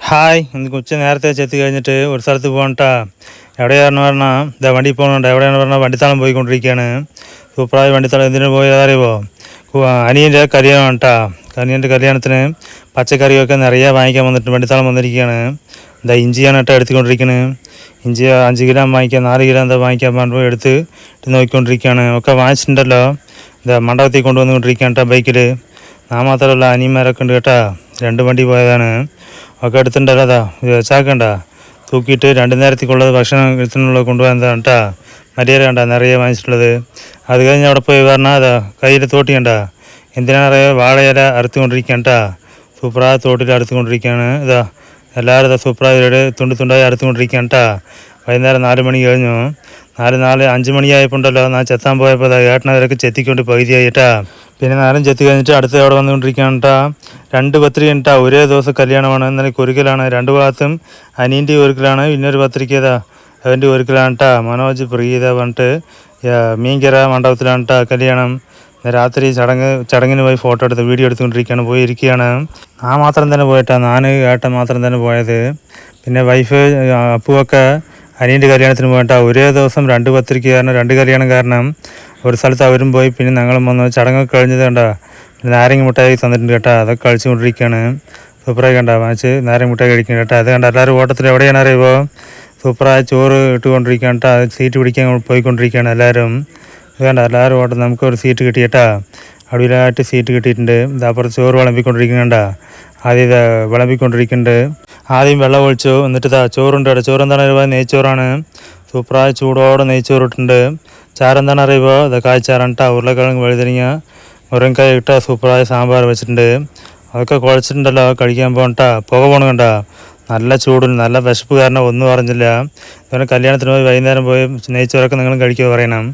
Hi, ഇന്ന് ഉച്ച നേരത്തെ ചെത്തി കഴിഞ്ഞിട്ട് ഒരു സ്ഥലത്ത് പോകണ്ടാ. എവിടെയാണെന്ന് പറഞ്ഞാൽ ഇതാ വണ്ടി പോകുന്നുണ്ട്. എവിടെയാണെന്ന് പറഞ്ഞാൽ വണ്ടിത്താളം പോയിക്കൊണ്ടിരിക്കുകയാണ്. സൂപ്പറായ വണ്ടിത്താളം. എന്തിനു പോയത് അറിയുമോ? അനിയൻ്റെ കല്യാണം കേട്ടാ. അനിയൻ്റെ കല്യാണത്തിന് പച്ചക്കറിയൊക്കെ നിറയെ വാങ്ങിക്കാൻ വന്നിട്ട് വണ്ടിത്താളം വന്നിരിക്കുകയാണ്. ഇതാ ഇഞ്ചിയാണ് കേട്ടോ എടുത്തുകൊണ്ടിരിക്കുന്നത്. ഇഞ്ചി 5 കിലോ വാങ്ങിക്കാൻ 4 കിലോ എന്താ വാങ്ങിക്കാൻ പറഞ്ഞപ്പോൾ എടുത്ത് നോക്കിക്കൊണ്ടിരിക്കുകയാണ്. ഒക്കെ വാങ്ങിച്ചിട്ടുണ്ടല്ലോ. ഇതാ മണ്ഡപത്തിൽ കൊണ്ടുവന്നുകൊണ്ടിരിക്കുകയാണ് കേട്ടോ ബൈക്കിൽ. ഞാൻ മാത്രമല്ല, അനിയന്മാരൊക്കെ ഉണ്ട് കേട്ടാ. 2 വണ്ടി പോയതാണ്. ഒക്കെ എടുത്തിട്ടുണ്ടല്ലോ. അതാ വെച്ചാക്കണ്ട തൂക്കിയിട്ട് 2 നേരത്തേക്കുള്ളത് ഭക്ഷണം എടുത്തിട്ടുള്ളത് കൊണ്ടുപോകാൻ കേട്ടാ. മര്യാദ കണ്ട നിറയെ വാങ്ങിച്ചിട്ടുള്ളത്. അത് കഴിഞ്ഞ് അവിടെ പോയി പറഞ്ഞാൽ അതാ കയ്യിൽ തോട്ടി കണ്ട. എന്തിനാറിയ വാഴയില അറുത്തുകൊണ്ടിരിക്കുകയാണ് കേട്ടാ. സൂപ്പറായ തോട്ടിൽ അറുത്തുകൊണ്ടിരിക്കുകയാണ്. ഇതാ എല്ലാവരും ഇതാ സൂപ്പറായ തുണ്ടായി അറുത്തുകൊണ്ടിരിക്കുകയാണ് കേട്ടാ. വൈകുന്നേരം 4 മണി കഴിഞ്ഞു. 5 മണിയായപ്പോൾ ഉണ്ടല്ലോ, ഞാൻ ചെത്താൻ പോയപ്പോൾ ഏട്ടനവരൊക്കെ ചെത്തിക്കൊണ്ട് പകുതിയായി കേട്ടാ. പിന്നെ നേരം ചെത്തി കഴിഞ്ഞിട്ട് അടുത്ത് അവിടെ വന്നുകൊണ്ടിരിക്കുകയാണ് കേട്ടാ. 2 പത്രിക കേട്ടാ. ഒരേ ദിവസം കല്യാണമാണ്. എന്നാലും ഒരുക്കലാണ്. 2 ഭാഗത്തും അനിയൻ്റെ ഒരുക്കലാണ്. പിന്നൊരു പത്രികതാ അവൻ്റെ ഒരുക്കലാണ് കേട്ടാ. മനോജ് പ്രീത പറഞ്ഞിട്ട് മീൻകര മണ്ഡപത്തിലാണ് കേട്ടാ കല്യാണം. രാത്രി ചടങ്ങിന് പോയി ഫോട്ടോ എടുത്ത് വീഡിയോ എടുത്തുകൊണ്ടിരിക്കുകയാണ്. പോയി ഇരിക്കുകയാണ്. ഞാൻ മാത്രം തന്നെ പോയിട്ടാ. ഞാൻ ഏട്ടൻ മാത്രം തന്നെ പോയത്. പിന്നെ വൈഫ് അപ്പുവൊക്കെ അനിയൻ്റെ കല്യാണത്തിന് പോയിട്ടാ. ഒരേ ദിവസം 2 പത്രിക കാരണം 2 കല്യാണം കാരണം ഒരു സ്ഥലത്ത് അവരും പോയി. പിന്നെ ഞങ്ങളും വന്നു. ചടങ്ങൊക്കെ കഴിഞ്ഞത് കണ്ടാ. നാരങ്ങ മുട്ടായി തന്നിട്ടുണ്ട് കേട്ടാ. അതൊക്കെ കഴിച്ചുകൊണ്ടിരിക്കുകയാണ്. സൂപ്പറായി കണ്ടാ വാങ്ങിച്ച് നാരങ്ങ മുട്ടായി കഴിക്കുന്നത് കേട്ടാ. അത് കണ്ട എല്ലാവരും ഓട്ടത്തിൽ എവിടെയാണ് അറിയുമോ? സൂപ്പറായ ചോറ് ഇട്ടുകൊണ്ടിരിക്കുകയാണ് കേട്ടാ. സീറ്റ് പിടിക്കാൻ പോയിക്കൊണ്ടിരിക്കുകയാണ് എല്ലാവരും. ഇത് കണ്ട എല്ലാവരും ഓട്ടം. നമുക്കൊരു സീറ്റ് കിട്ടി കേട്ടാ. അടിയിലായിട്ട് സീറ്റ് കിട്ടിയിട്ടുണ്ട്. ഇതപ്പുറത്ത് ചോറ് വിളമ്പിക്കൊണ്ടിരിക്കുന്നുണ്ടാ. ആദ്യം ഇത് വിളമ്പിക്കൊണ്ടിരിക്കുന്നുണ്ട്. ആദ്യം വെള്ളം ഒഴിച്ചു. എന്നിട്ട് ചോറുണ്ട് കേട്ടോ. ചോറ് എന്താണ് അറിയുക? നെയ്ച്ചോറാണ്. സൂപ്പറായ ചൂടോടെ നെയ്ച്ചോറിട്ടുണ്ട്. ചാരെന്താണ് അറിയുമോ? ഇത് കായ്ച്ചാറാണ് കേട്ടോ. ഉരുളക്കിഴങ്ങ് വഴുതനങ്ങ മുരിങ്ങക്കായ ഇട്ട സൂപ്പറായ സാമ്പാർ വെച്ചിട്ടുണ്ട്. അതൊക്കെ കുഴച്ചിട്ടുണ്ടല്ലോ. കഴിക്കാൻ പോകണ്ടാ. പുക പോകണം കണ്ട. നല്ല ചൂടും നല്ല വിശപ്പ് കാരണം ഒന്നും അറിഞ്ഞില്ല. അതുപോലെ കല്യാണത്തിന് പോയി വൈകുന്നേരം പോയി നെയ്ച്ചോറൊക്കെ നിങ്ങളും കഴിക്കുക പറയണം.